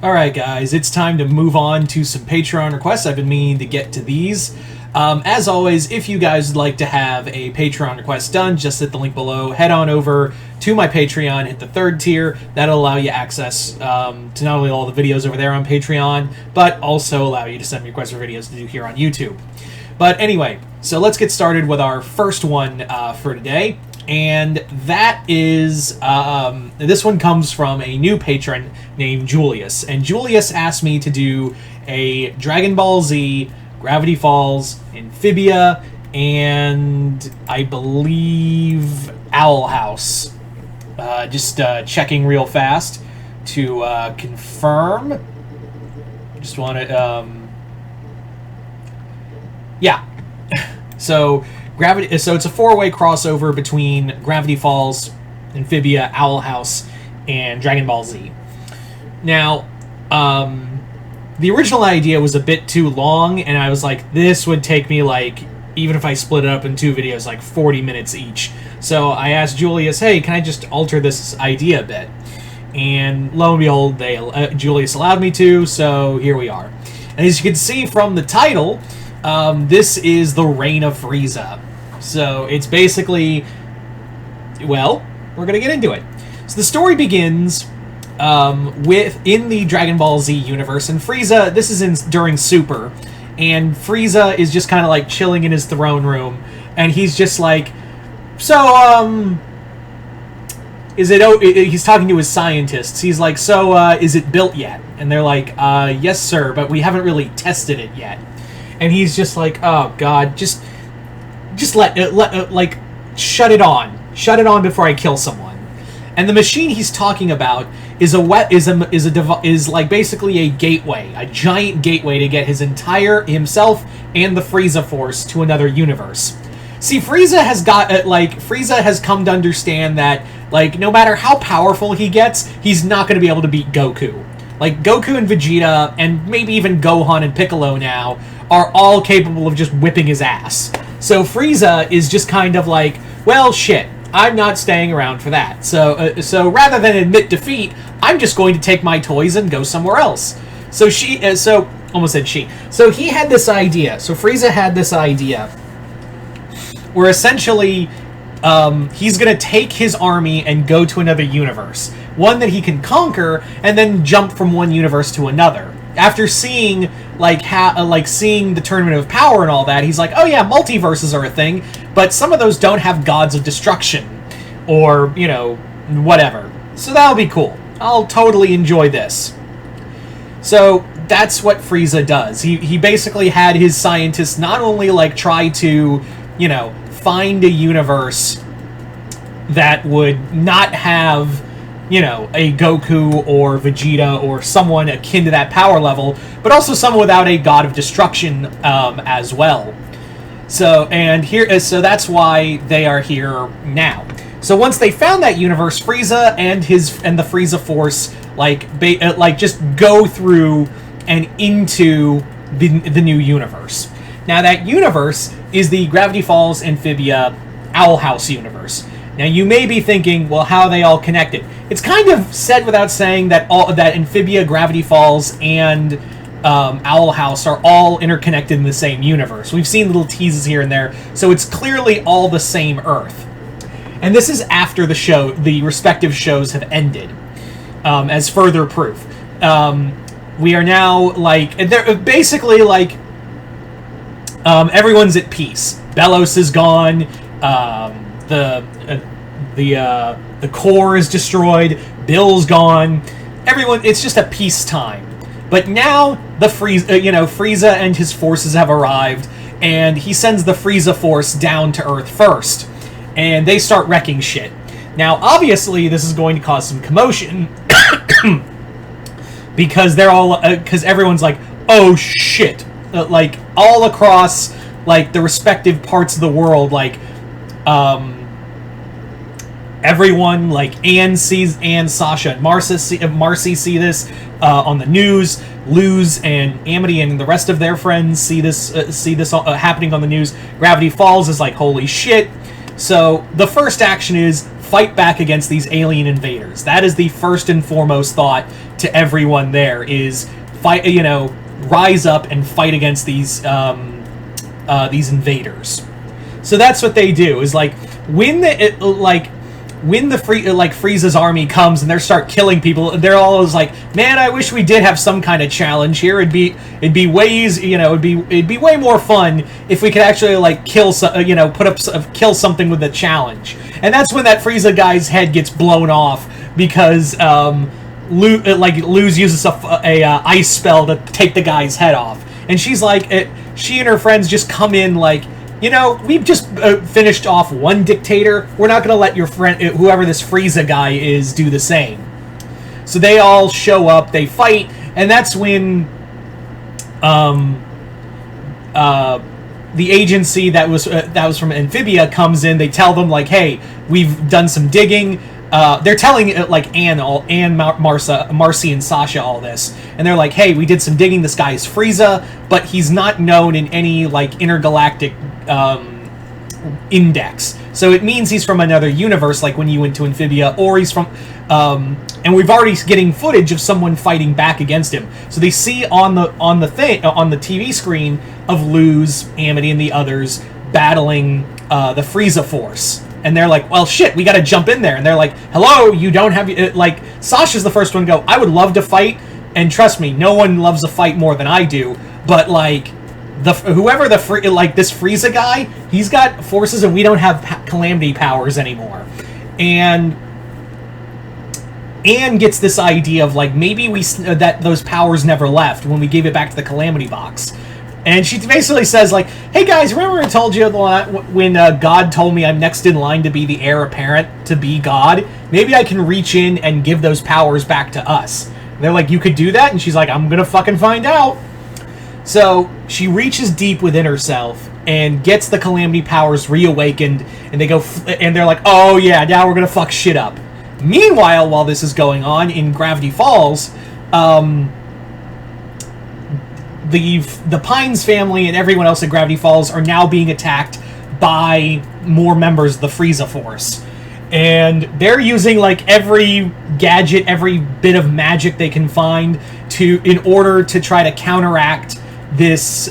Alright guys, it's time to move on to some Patreon requests. I've been meaning to get to these. As always, if you guys would like to have a Patreon request done, just hit the link below. Head on over to my Patreon, hit the 3rd tier. That'll allow you access to not only all the videos over there on Patreon, but also allow you to send me requests for videos to do here on YouTube. But anyway, so let's get started with our first one for today. And that is, this one comes from a new patron named Julius. And Julius asked me to do a Dragon Ball Z, Gravity Falls, Amphibia, and I believe Owl House. Just checking real fast to confirm. Just want to, yeah. So it's a 4-way crossover between Gravity Falls, Amphibia, Owl House, and Dragon Ball Z. Now, the original idea was a bit too long, and I was like, this would take me, like, even if I split it up in 2 videos, like 40 minutes each. So I asked Julius, hey, can I just alter this idea a bit? And lo and behold, Julius allowed me to, so here we are. And as you can see from the title, this is the Reign of Freiza. So it's basically, well, we're going to get into it. So the story begins in the Dragon Ball Z universe, and Freiza, this is during Super, and Freiza is just kind of like chilling in his throne room, and he's just like, so, he's talking to his scientists. He's like, so, is it built yet? And they're like, yes, sir, but we haven't really tested it yet. And he's just like, oh god, just shut it on. Shut it on before I kill someone. And the machine he's talking about is like basically a gateway, a giant gateway to get himself and the Freiza Force to another universe. See, Freiza has come to understand that, like, no matter how powerful he gets, he's not going to be able to beat Goku. Like, Goku and Vegeta, and maybe even Gohan and Piccolo now, are all capable of just whipping his ass. So Freiza is just kind of like, well, shit, I'm not staying around for that. So rather than admit defeat, I'm just going to take my toys and go somewhere else. So he had this idea. So Freiza had this idea where essentially he's going to take his army and go to another universe. One that he can conquer, and then jump from one universe to another. After seeing seeing the Tournament of Power and all that, he's like, oh yeah, multiverses are a thing, but some of those don't have gods of destruction, or, you know, whatever. So that'll be cool. I'll totally enjoy this. So that's what Freiza does. He basically had his scientists not only like try to, you know, find a universe that would not have, you know, a Goku or Vegeta or someone akin to that power level, but also someone without a god of destruction as well. So that's why they are here now. So once they found that universe, Freiza and the Freiza Force just go through and into the new universe. Now that universe is the Gravity Falls, Amphibia, Owl House universe. Now you may be thinking, well, how are they all connected? It's kind of said without saying that Amphibia, Gravity Falls, and Owl House are all interconnected in the same universe. We've seen little teases here and there, so it's clearly all the same Earth. And this is after the respective shows have ended, as further proof. We are now they're basically everyone's at peace. Belos is gone. The core is destroyed. Bill's gone. It's just a peacetime. But now Freiza and his forces have arrived, and he sends the Freiza Force down to Earth first, and they start wrecking shit. Now, obviously, this is going to cause some commotion because everyone's like, oh shit, all across the respective parts of the world, everyone, Anne, Sasha, and Marcy see this on the news. Luz and Amity and the rest of their friends see this happening on the news. Gravity Falls is like, holy shit. So the first action is fight back against these alien invaders. That is the first and foremost thought to everyone there is fight, rise up and fight against these invaders. So that's what they do. Is like when Freiza's army comes and they start killing people, they're always like, "Man, I wish we did have some kind of challenge here. It'd be it'd be way more fun if we could actually like kill kill something with a challenge." And that's when that Freiza guy's head gets blown off because Luz uses a ice spell to take the guy's head off, and she's like, she and her friends just come in like, we've just finished off one dictator. We're not going to let your friend, whoever this Freiza guy is, do the same. So they all show up, they fight, and that's when the agency that was from Amphibia comes in. They tell them like, "Hey, we've done some digging." They're telling Marcy, and Sasha all this, and they're like, "Hey, we did some digging. This guy is Freiza, but he's not known in any like intergalactic index. So it means he's from another universe, like when you went to Amphibia, or he's from." And we've already getting footage of someone fighting back against him. So they see on the TV screen of Luz, Amity, and the others battling the Freiza force. And they're like, "Well, shit, we gotta jump in there." And they're like, "Hello, you don't have..." Like, Sasha's the first one to go, "I would love to fight, and trust me, no one loves a fight more than I do, but, like, this Freiza guy, he's got forces, and we don't have calamity powers anymore." And Anne gets this idea of, like, maybe that those powers never left when we gave it back to the calamity box. And she basically says, like, "Hey guys, remember I told you when God told me I'm next in line to be the heir apparent to be God? Maybe I can reach in and give those powers back to us." And they're like, "You could do that?" And she's like, "I'm gonna fucking find out." So she reaches deep within herself and gets the calamity powers reawakened, and they're like, "Oh yeah, now we're gonna fuck shit up." Meanwhile, while this is going on in Gravity Falls, the Pines family and everyone else at Gravity Falls are now being attacked by more members of the Freiza force. And they're using like every gadget, every bit of magic they can find in order to try to counteract this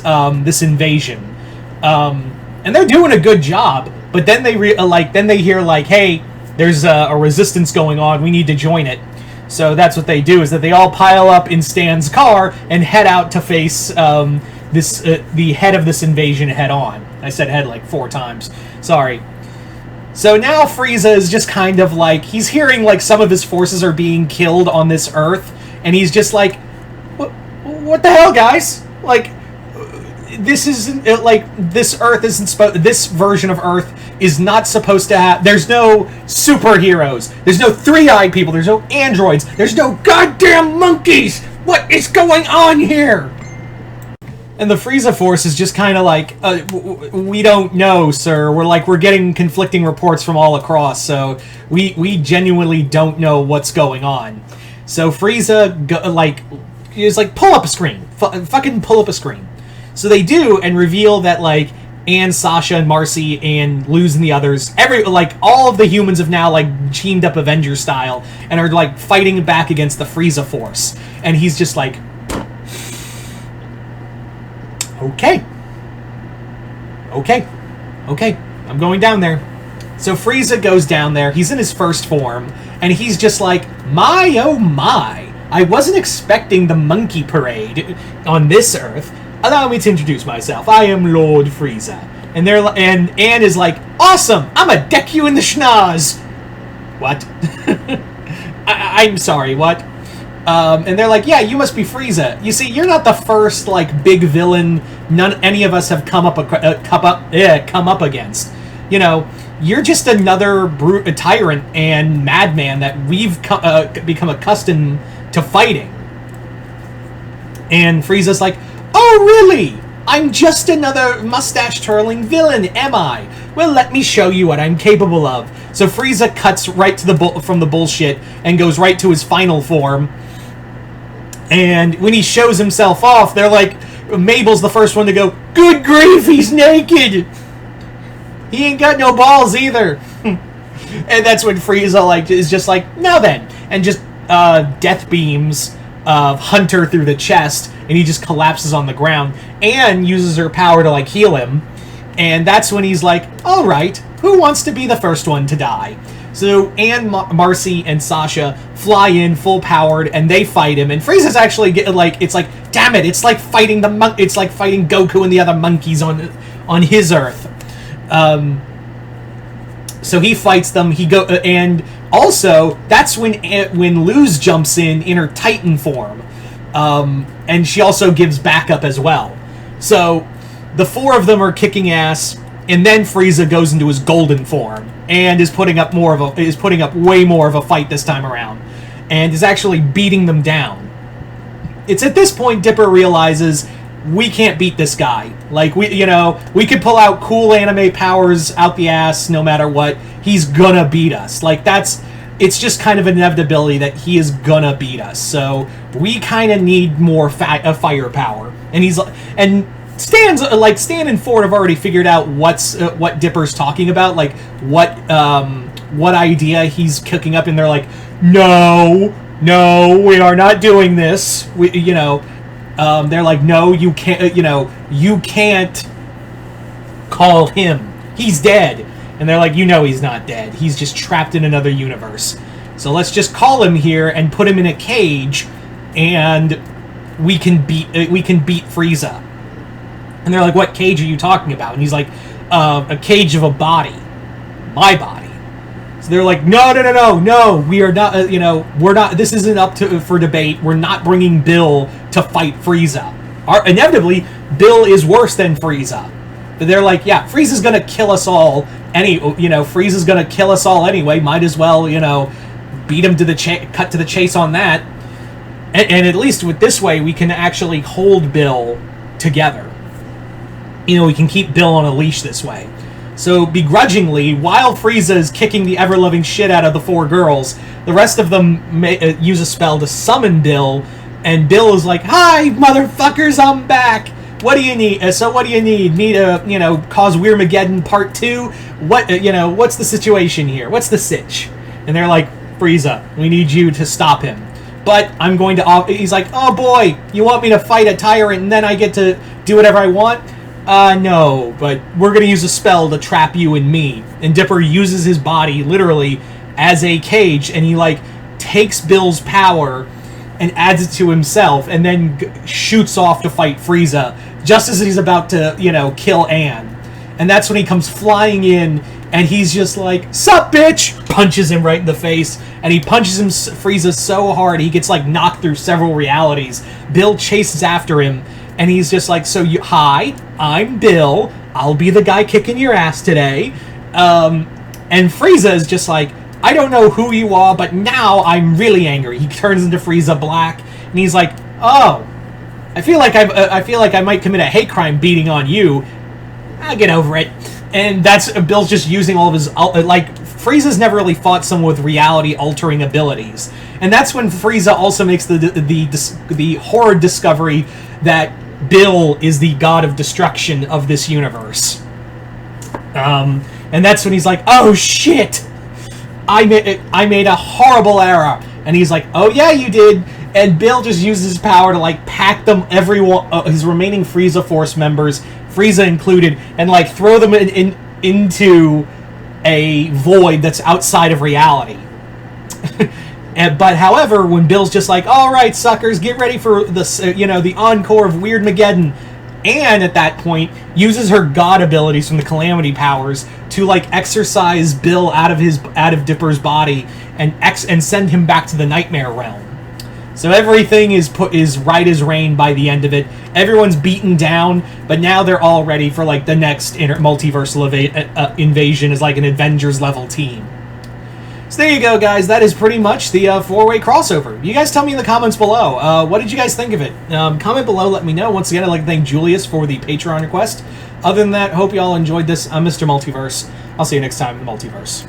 invasion. And they're doing a good job, but then they hear like, "Hey, there's a resistance going on, we need to join it." So that's what they do, is that they all pile up in Stan's car and head out to face the head of this invasion head on. I said head like 4 times. Sorry. So now Freiza is just kind of like, he's hearing like some of his forces are being killed on this Earth, and he's just like, what the hell, guys? Like, this isn't, like, this Earth isn't supposed, this version of Earth is not supposed to have, there's no superheroes, there's no three-eyed people, there's no androids, there's no goddamn monkeys! What is going on here? And the Freiza force is just kind of like, we don't know, sir. We're getting conflicting reports from all across, so we genuinely don't know what's going on. So Freiza, is like, pull up a screen. Fucking pull up a screen. So they do, and reveal that, like, Anne, Sasha, and Marcy, and Luz, and the others, all of the humans have now, like, teamed up Avenger style, and are, like, fighting back against the Freiza force. And he's just like, Okay, I'm going down there. So Freiza goes down there, he's in his first form, and he's just like, my oh my, I wasn't expecting the monkey parade on this Earth. Allow me to introduce myself. I am Lord Freiza. And Anne is like, awesome! I'ma deck you in the schnoz! What? I'm sorry, what? And they're like, yeah, you must be Freiza. You see, you're not the first, like, big villain any of us have come up against. You know, you're just another tyrant and madman that we've become accustomed to fighting. And Frieza's like, oh, really? I'm just another mustache-twirling villain, am I? Well, let me show you what I'm capable of. So Freiza cuts right to from the bullshit and goes right to his final form. And when he shows himself off, they're like, Mabel's the first one to go, good grief, he's naked! He ain't got no balls either. And that's when Freiza is just like, now then, and just death beams Hunter through the chest, and he just collapses on the ground. Anne uses her power to, like, heal him, and that's when he's like, all right, who wants to be the first one to die? So Anne, Marcy, and Sasha fly in full powered, and they fight him. And Freiza's actually it's like, damn it, it's like fighting it's like fighting Goku and the other monkeys on his Earth. So he fights them. And also that's when Luz jumps in her Titan form, and she also gives backup as well. So the four of them are kicking ass. And then Freiza goes into his golden form and is putting up way more of a fight this time around, and is actually beating them down. It's at this point Dipper realizes we can't beat this guy. Like, we could pull out cool anime powers out the ass no matter what. He's gonna beat us. Like, it's just kind of an inevitability that he is gonna beat us. So we kind of need more firepower. And Stan and Ford have already figured out what Dipper's talking about, like what idea he's cooking up, and they're like, no, we are not doing this. They're like, no, you can't, you can't call him. He's dead. And they're like, he's not dead. He's just trapped in another universe. So let's just call him here and put him in a cage, and we can beat Freiza. And they're like, what cage are you talking about? And he's like, a cage of a body. My body. So they're like, no, we are not, we're not, this isn't up for debate. We're not bringing Bill to fight Freiza. Inevitably, Bill is worse than Freiza. But they're like, yeah, Frieza's gonna kill us all. Frieza's gonna kill us all anyway. Might as well, beat him cut to the chase on that. And at least with this way, we can actually hold Bill together. We can keep Bill on a leash this way. So, begrudgingly, while Freiza is kicking the ever-loving shit out of the four girls, the rest of them use a spell to summon Bill, and Bill is like, hi, motherfuckers, I'm back! What do you need? What do you need? Me to, cause Weirmageddon Part 2? What's the situation here? What's the sitch? And they're like, Freiza, we need you to stop him. But I'm going to... He's like, oh boy, you want me to fight a tyrant and then I get to do whatever I want? No, but we're going to use a spell to trap you and me. And Dipper uses his body, literally, as a cage, and he, takes Bill's power and adds it to himself, and then shoots off to fight Freiza, just as he's about to, kill Anne. And that's when he comes flying in, and he's just like, sup, bitch! Punches him right in the face, and he punches Freiza so hard, he gets, knocked through several realities. Bill chases after him, and he's just like, hi, I'm Bill. I'll be the guy kicking your ass today. And Freiza is just like, I don't know who you are, but now I'm really angry. He turns into Freiza Black, and he's like, oh, I feel like I might commit a hate crime beating on you. I'll get over it. And that's Bill's just using all of his Frieza's never really fought someone with reality-altering abilities, and that's when Freiza also makes the horrid discovery that Bill is the god of destruction of this universe. And that's when he's like, oh shit, I made a horrible error. And he's like, oh yeah, you did. And Bill just uses his power to pack them, his remaining Frieza Force members, Frieza included, and throw them into a void that's outside of reality. But however, when Bill's just like, all right, suckers, get ready for the encore of Weirdmageddon, Anne at that point uses her god abilities from the Calamity powers to exorcise Bill out of Dipper's body and send him back to the Nightmare Realm. So everything is right as rain by the end of it. Everyone's beaten down, but now they're all ready for the next multiversal invasion as an Avengers level team. So there you go, guys. That is pretty much the 4-way crossover. You guys tell me in the comments below. What did you guys think of it? Comment below, let me know. Once again, I'd like to thank Julius for the Patreon request. Other than that, hope you all enjoyed this. I'm Mr. Multiverse. I'll see you next time in the Multiverse.